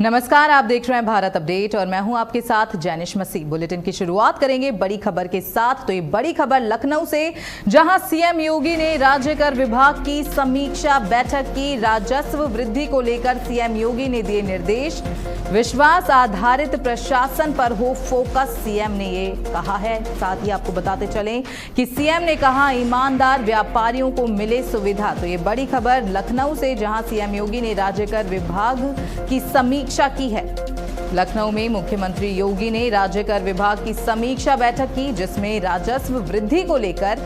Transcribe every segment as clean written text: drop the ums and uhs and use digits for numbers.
नमस्कार, आप देख रहे हैं भारत अपडेट और मैं हूं आपके साथ जैनिश मसीह। बुलेटिन की शुरुआत करेंगे बड़ी खबर के साथ। तो ये बड़ी खबर लखनऊ से, जहां सीएम योगी ने राज्य कर विभाग की समीक्षा बैठक की। राजस्व वृद्धि को लेकर सीएम योगी ने दिए निर्देश। विश्वास आधारित प्रशासन पर हो फोकस, सीएम ने ये कहा है। साथ ही आपको बताते चलें कि सीएम ने कहा ईमानदार व्यापारियों को मिले सुविधा। तो ये बड़ी खबर लखनऊ से, जहां सीएम योगी ने राज्य कर विभाग की समीक्षा की है। लखनऊ में मुख्यमंत्री योगी ने राज्य कर विभाग की समीक्षा बैठक की, जिसमें राजस्व वृद्धि को लेकर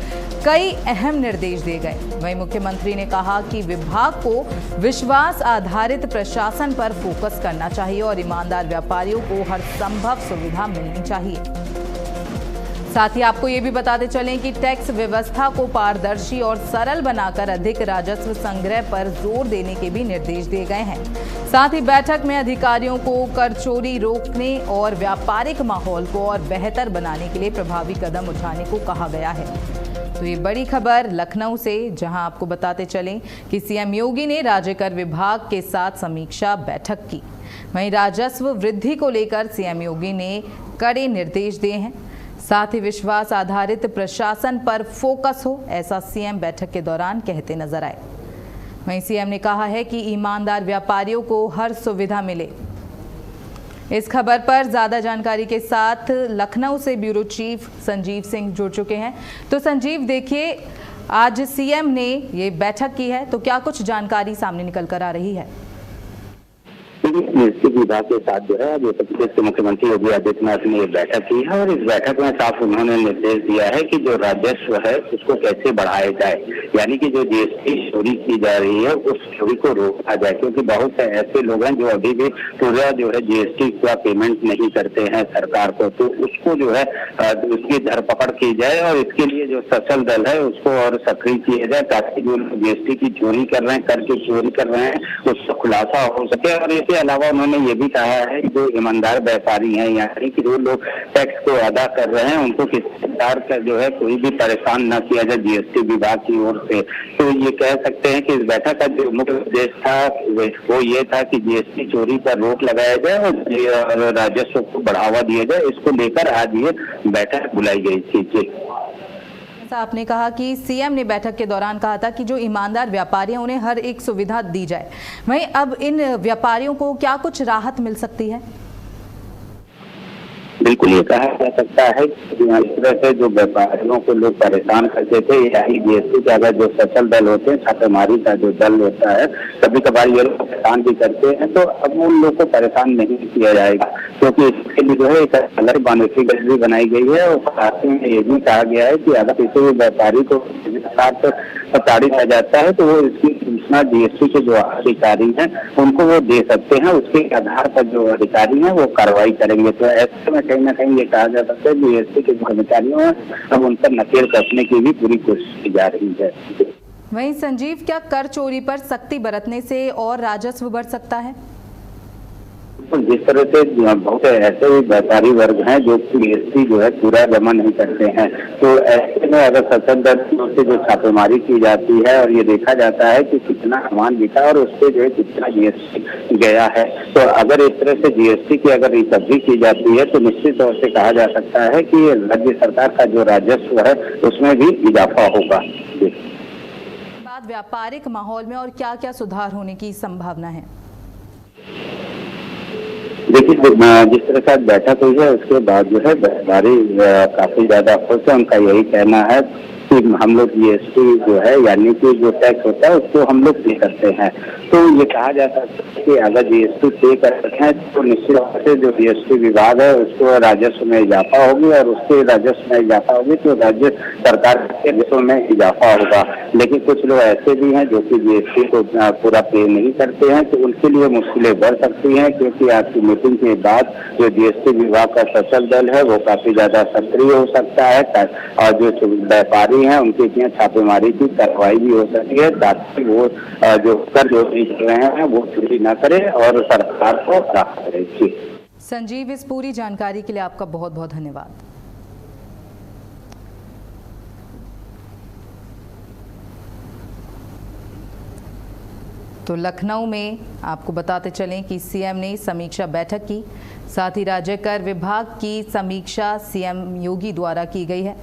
कई अहम निर्देश दिए गए। वहीं मुख्यमंत्री ने कहा कि विभाग को विश्वास आधारित प्रशासन पर फोकस करना चाहिए और ईमानदार व्यापारियों को हर संभव सुविधा मिलनी चाहिए। साथ ही आपको ये भी बताते चलें कि टैक्स व्यवस्था को पारदर्शी और सरल बनाकर अधिक राजस्व संग्रह पर जोर देने के भी निर्देश दिए गए हैं। साथ ही बैठक में अधिकारियों को कर चोरी रोकने और व्यापारिक माहौल को और बेहतर बनाने के लिए प्रभावी कदम उठाने को कहा गया है। तो ये बड़ी खबर लखनऊ से, जहां आपको बताते चलें कि सीएम योगी ने राज्य कर विभाग के साथ समीक्षा बैठक की। वहीं राजस्व वृद्धि को लेकर सीएम योगी ने कड़े निर्देश दिए हैं। साथ ही विश्वास आधारित प्रशासन पर फोकस हो, ऐसा सीएम बैठक के दौरान कहते नजर आए। वहीं सीएम ने कहा है कि ईमानदार व्यापारियों को हर सुविधा मिले। इस खबर पर ज्यादा जानकारी के साथ लखनऊ से ब्यूरो चीफ संजीव सिंह जुड़ चुके हैं। तो संजीव, देखिए, आज सीएम ने ये बैठक की है, तो क्या कुछ जानकारी सामने निकल कर आ रही है? निश्चित विभाग के साथ जो है उत्तर प्रदेश के मुख्यमंत्री योगी आदित्यनाथ ने ये बैठक की है और इस बैठक में साफ उन्होंने निर्देश दिया है कि जो राजस्व है उसको कैसे बढ़ाया जाए, यानी कि जो जीएसटी चोरी की जा रही है उस चोरी को रोका जाए, क्योंकि बहुत से ऐसे लोग हैं जो अभी भी पूरा जो है जीएसटी का पेमेंट नहीं करते हैं सरकार को। तो उसको जो है उसकी धरपकड़ की जाए और इसके लिए जो सशल दल है उसको और सक्रिय किया जाए, ताकि जो जीएसटी की चोरी कर रहे हैं, कर की चोरी कर रहे हैं, उसका खुलासा हो सके। और इसके अलावा उन्होंने ये भी कहा है कि जो ईमानदार व्यापारी हैं, यानी कि जो लोग टैक्स को अदा कर रहे हैं, उनको किसी प्रकार का जो है कोई भी परेशान न किया जाए जीएसटी विभाग की ओर से। तो ये कह सकते हैं कि इस बैठक का जो मुख्य उद्देश्य था वो ये था कि जीएसटी चोरी पर रोक लगाया जाए और राजस्व को बढ़ावा दिया जाए। इसको लेकर आज ये बैठक बुलाई गई थी। आपने कहा कि सीएम ने बैठक के दौरान कहा था कि जो ईमानदार व्यापारी हैं उन्हें हर एक सुविधा दी जाए। वहीं अब इन व्यापारियों को क्या कुछ राहत मिल सकती है? बिल्कुल, ये कहा जा सकता है कि इस तरह से जो व्यापारियों को लोग परेशान करते थे, यानी जीएसटी का अगर जो सशल दल होते हैं, छापेमारी का जो दल होता है, कभी कभार ये लोग परेशान भी करते हैं, तो अब उन लोग को परेशान नहीं किया जाएगा, क्योंकि इसके लिए जो है एक अलग बाउंड्री गैलरी बनाई गई है। और साथ में ये भी कहा गया है कि अगर किसी भी व्यापारी को प्रताड़ित आ जाता है तो वो इसकी सूचना जीएसटी के जो अधिकारी हैं उनको वो दे सकते हैं। उसके आधार पर जो अधिकारी हैं वो कार्रवाई करेंगे। तो ऐसे में कहीं ना कहीं ये कहा जा सकता है जीएसटी के जो कर्मचारियों हैं अब उन पर नकेल कसने की भी पूरी कोशिश की जा रही है। वहीं संजीव, क्या कर चोरी पर सख्ती बरतने से और राजस्व बढ़ सकता है? जिस तरह से बहुत ऐसे व्यापारी वर्ग हैं जो जीएसटी जो है पूरा जमा नहीं करते हैं, तो ऐसे में अगर सशल दल से जो छापेमारी की जाती है और ये देखा जाता है कि कितना सामान बिका और उस पर जो है कितना जीएसटी गया है, तो अगर इस तरह से जीएसटी की अगर रिकवरी की जाती है तो निश्चित तौर से कहा जा सकता है कि राज्य सरकार का जो राजस्व है उसमें भी इजाफा होगा। बाद व्यापारिक माहौल में और क्या क्या सुधार होने की संभावना है? देखिए, जिस तरह से बैठक हुई है उसके बाद जो है व्यापारी काफी ज्यादा खुश है। उनका यही कहना है कि हम लोग जीएसटी जो है, यानी कि जो टैक्स होता है उसको हम लोग पे करते हैं। तो ये कहा जा सकता है कि अगर जीएसटी पे करते हैं तो निश्चित रूप से जो जीएसटी विभाग है उसको राजस्व में इजाफा होगी और उसके राजस्व में इजाफा होगी तो राज्य सरकार के राजस्व में इजाफा होगा। लेकिन कुछ लोग ऐसे भी हैं जो कि जीएसटी को पूरा पे नहीं करते हैं, तो उनके लिए मुश्किलें बढ़ सकती हैं, क्योंकि आज की मीटिंग के बाद जो जीएसटी विभाग का सशल दल है वो काफी ज्यादा सक्रिय हो सकता है और जो व्यापारी हैं उनके लिए छापेमारी की कार्रवाई भी हो सकती है, ताकि वो जो कर जो कर रहे हैं वो चोरी न करे और सरकार को राहत करे। संजीव, इस पूरी जानकारी के लिए आपका बहुत बहुत धन्यवाद। तो लखनऊ में आपको बताते चलें कि सीएम ने समीक्षा बैठक की, साथ ही राज्य कर विभाग की समीक्षा सीएम योगी द्वारा की गई है।